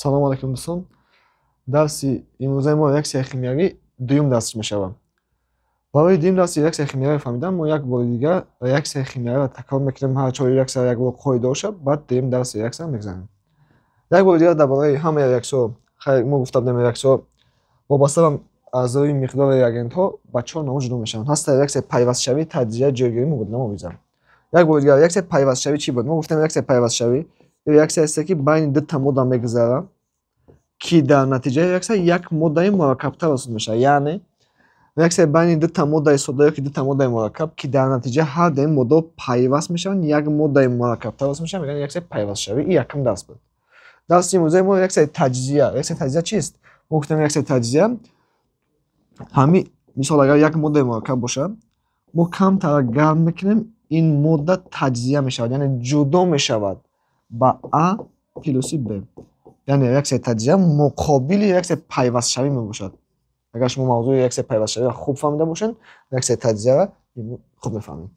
салом алайкум дӯстон. Дарси имрӯзаи мо реаксияи химиявӣ дуюм дарс мешавад. Барои дуюм дарси реаксияи химиявӣ фаҳмидан мо як бори дигар реаксияи химиявиро такрор мекунем. Ҳар чори реаксия як бор қоида бошад, баъд дуюм дарси реаксия мегзарем. Як бори дигар дар бораи ҳамаи реаксияҳо, хайр мо гуфта будем реаксияҳо вобаста ба азои миқдори реагентҳо ба 4 намуд ҷудо мешаванд. Ҳастад реаксияи пайвастшавӣ, таҷзия, ҷойгирӣ, мубодила, мовиза. Як бори дигар реаксияи пайвастшавӣ чӣ буд? Мо гуфтем реаксияи пайвастшавӣ реаксиясе ки байни дута модда мегузарад, ки дар натиҷаи реаксия як моддаи мураккабтар ҳосил мешавад. Яъне реаксияи байни дута моддаи содда ёки дута моддаи мураккаб ки дар натиҷа ҳар ду ин моддаҳо пайваст мешаванд, як моддаи мураккабтар ҳосил мешавад, мегӯянд реаксияи пайвастшавӣ. Ин якум дарс буд. Дарси имрӯзаи мо реаксияи таҷзия. Реаксияи таҷзия чист? Мо гуфтем реаксияи таҷзия ҳамин мисол агар як моддаи мураккаб бошад, мо камтарак гарм мекунем, ин модда таҷзия мешавад, яъне ҷудо мешавад ба А плюси Б. Яъне реаксияи таҷзия муқобили реаксияи пайвастшавӣ мебошад. Агар шумо мавзӯи реаксияи пайвастшавиро хуб фаҳмида бошед, реаксияи таҷзияро хуб мефаҳмед.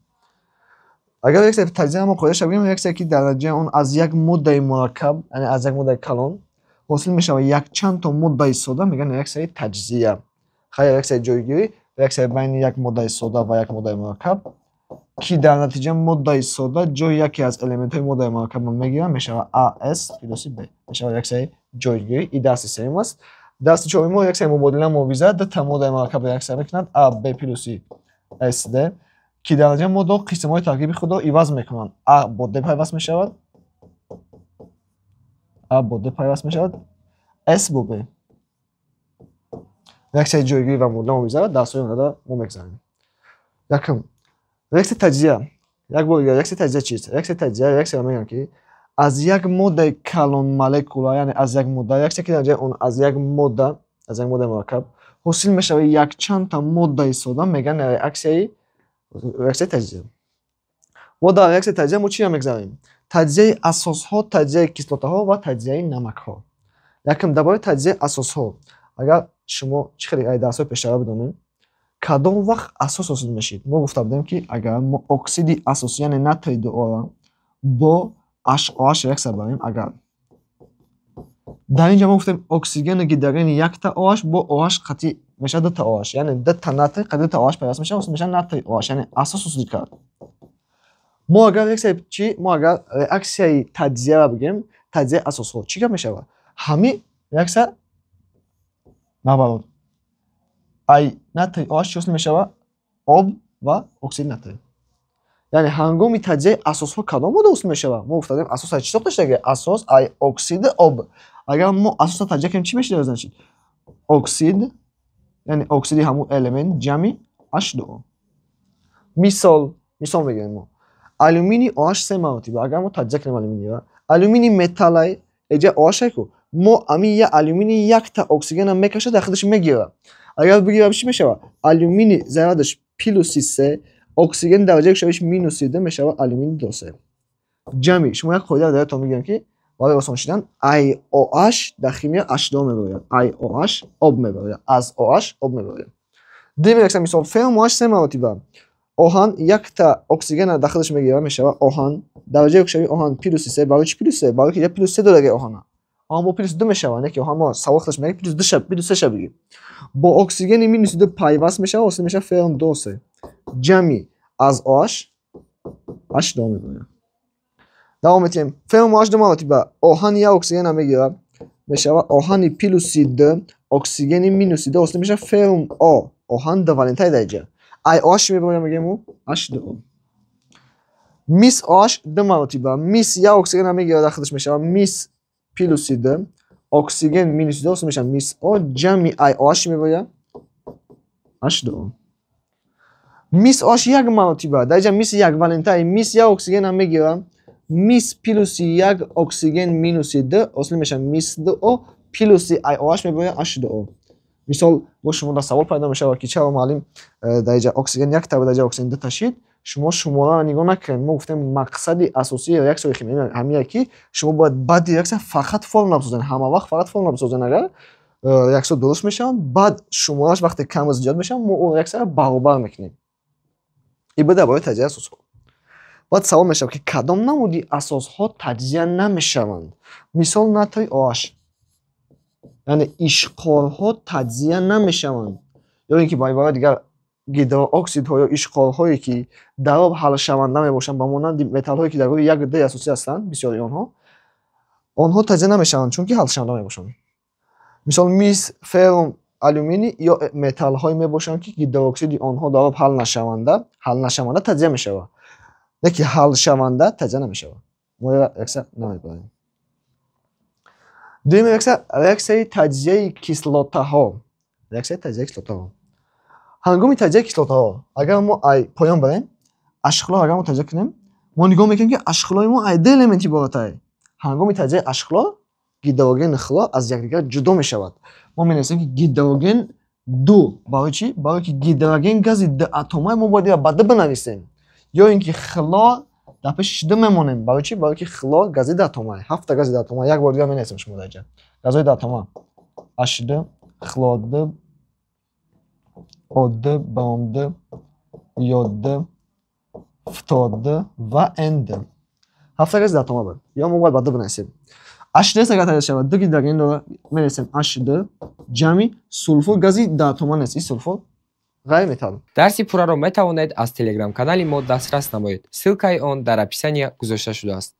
Агар реаксияи таҷзияро мо қоидаша бигирем, реаксия ки дар натиҷаи он аз як моддаи мураккаб, яъне аз як моддаи калон ҳосил мешавад якчандто моддаи содда, мегӯянд реаксияи таҷзия. Хайр реаксияи ҷойгирӣ, реаксияи байни як моддаи содда ва як моддаи мураккаб ки дар натиҷа моддаи содда ҷойи яке аз элементҳои моддаи мураккабро мегирад, мешавад АС плюси Б. Мешавад реаксияи ҷойгирӣ. Ин дарси сеюм аст. Дарси чорум мо реаксияи мубодила мовиза. Дута моддаи мураккаб реаксия мекунанд А Б плюси СД ки дар натиҷа моддаҳо қисмҳои таркиби худро иваз мекунанд. А бо Д пайваст мешавад, А бо Д пайваст мешавад, С бо Б. реаксияи ҷойгирӣ ва мубодила мовизаро дарсҳои оянда мо мегзарем. Якум реаксияи таҷзия. Як бори дигар реаксияи таҷзия чист? Реаксияи таҷзия реаксияро мегӯям ки аз як моддаи калон молекула, яъне аз як модда, реаксия ки дар ҷои он аз як модда, аз як моддаи мураккаб ҳосил мешавад якчандта моддаи содда, мегӯянд реаксияи таҷзия. Мо дар реаксияи таҷзия мо чиро мегзарем? Таҷзияи асосҳо, таҷзияи кислотаҳо ва таҷзияи намакҳо. Якум дар бораи таҷзияи асосҳо, агар шумо чӣ хеле ай дарсҳои пештара бидонем, кадом вақт асос ҳосил мешид? Мо гуфта будем ки агар мо оксиди асосӣ, яъне натри дуора бо HOH реаксия барем, агар дар ин ҷо мо гуфтем оксигену гидрогени якта OH бо OH қатъӣ мешавад дута OH, яъне дута натри қатъӣ дута OH пайваст мешавад, ҳосил мешавад натри OH, яъне асос ҳосил кард. Мо агар реаксияи чӣ? Мо агар реаксияи таҷзияро бигирем, таҷзияи асосҳо чӣ гап мешавад? Ҳамин реаксия набарод ай натри OH чӣ ҳосил мешавад? Об ва оксиди натри. Яъне ҳангоми таҷзияи асосҳо кадом модда ҳосил мешавад? Мо гуфтадем асос ай чӣ сохта шуда? Асос ай оксиди об. Агар мо асосро таҷзия кунем чӣ мешавад? Значит оксид, яъне оксиди ҳамун элемент ҷамъи H2O. Мисол мегӯем мо алюмини OH 3 маротиба. Агар мо таҷзия кунем алюминиро, алюмини металлай эҷа OH ай ку мо амин я алюмини якта оксигена мекашад, дар худаш мегирад. Агар бигирам чӣ мешавад? Алюмини зарядаш плюси 3, оксиген дараҷаи кушоиш минуси 2 мешавад алюмини 2 ҷамъи. Шумо як қоидаро дар ёдтон бигирем ки барои осон шудан IOH дар химия H2O мебарояд. IOH об мебарояд. Аз OH об мебарояд. Дуюм реаксия мисол ферм OH 3 маротиба. оҳан якта оксигена дар худаш мегирад, мешавад оҳан дараҷаи кушоии оҳан плюси 3. Барои чӣ плюс 3? Барои ки ҷа плюс 3 дорад оҳана. Оҳан бо плюс 2 мешавад, не ки оҳан мо савол худаш мегӯяд плюс 3 ша бигир. Бо оксигени минуси 2 пайваст мешавад, ҳосил мешавад ферм 2 ҷамъи аз OH H2O мебарояд. давом метавонем. Ферм OH 2 маротиба оҳани як оксигена мегирад, мешавад оҳани плюси 2 оксигени минуси 2 ҳосил мешавад ферм О оҳан 2 валентаи дар ҷа. ай OH мебарояд, мегӯем H2O. мис OH 2 маротиба мис як оксигена мегирад, дар худаш мешавад мис плюси 2 оксиген минуси 2 ҳосил мешавад мис О ҷамъи ай OH мебарояд H2O. мис OH 1 маротиба дар ҷа мис як валентаи мис як оксигена мегирад, мис плюси 1 оксиген минуси 2 ҳосил мешавад мис 2O плюси ай OH мебарояд H2O. мисол бо шумо дар савол пайдо мешавад ки чаро муаллим дар ҷа оксиген якта ва дар ҷа оксиген 2 шид. Шумо шумораро нигоҳ накунед. Мо гуфтем мақсади асосии реаксияи химиявӣ ҳамин ки шумо бояд баъди реаксия фақат формула бисозед. Ҳама вақт фақат формула бисозед. Агар реаксия дуруст мешаванд, баъд шумораш вақте каму зиёд мешавад, мо он реаксияро баробар мекунем. ин буд дар бораи таҷзияи асосҳо. баъд савол мешавад ки кадом намуди асосҳо таҷзия намешаванд? Мисол натри OH. یعنی اشغال‌ها تجزیه نمی‌شوند یا اینکه با عبارت دیگر گیدرواکسیدها یا اشغال‌هایی که در آب حل شونده میباشند با مانند متال‌هایی که در گروه 1 و 2 اساسی هستند بسیاری آنها تجزیه نمی‌شوند چون که حل شونده میباشند. مثال میس، فرم، آلومینی یا متال‌هایی میباشند که گیدرواکسید آنها در آب حل نشونده تجزیه می‌شود. نه که حل شونده تجزیه نمی‌شود. ما اکثر نمی‌بریم. دوم реакция تجزیه کیسلوتاها. реакция تجزیه کیسلوتاها. هنگام تجزیه کیسلوتاها اگر ما پایان بریم اشغال اگر ما تجزیه کنیم ما نگاه میکنیم که اشغالای ما ایده المنتی بالاتره. هنگام تجزیه اشغال گیدروژن خلا از یکدیگر جدا میشود. ما می‌نویسیم که گیدروژن 2 برای چی؟ برای که گیدروژن گاز دو اتمی ما باید بعد بنویسیم یا اینکه خلا در پیش شده میمونیم. برای چی؟ برای که خلا گاز دو اتمی 7 گاز دو اتمی یک بار دیگه می‌نویسیم شما درجه گازهای دو اتمی H2 خلا O2 بام2 یود فتاد و اند 7 گاز دو اتمی بود یا ما باید بعد بنویسیم H2 اگر تجزیه شود دو گیدروژن رو می‌نویسیم H2 جمع сульфур гази дو اتمی است. این سولفور غیر متال. дарси пурраро метавонед аз телеграм-канали мо дастрас намоед. ссилкаи он дар описание гузошта шудааст.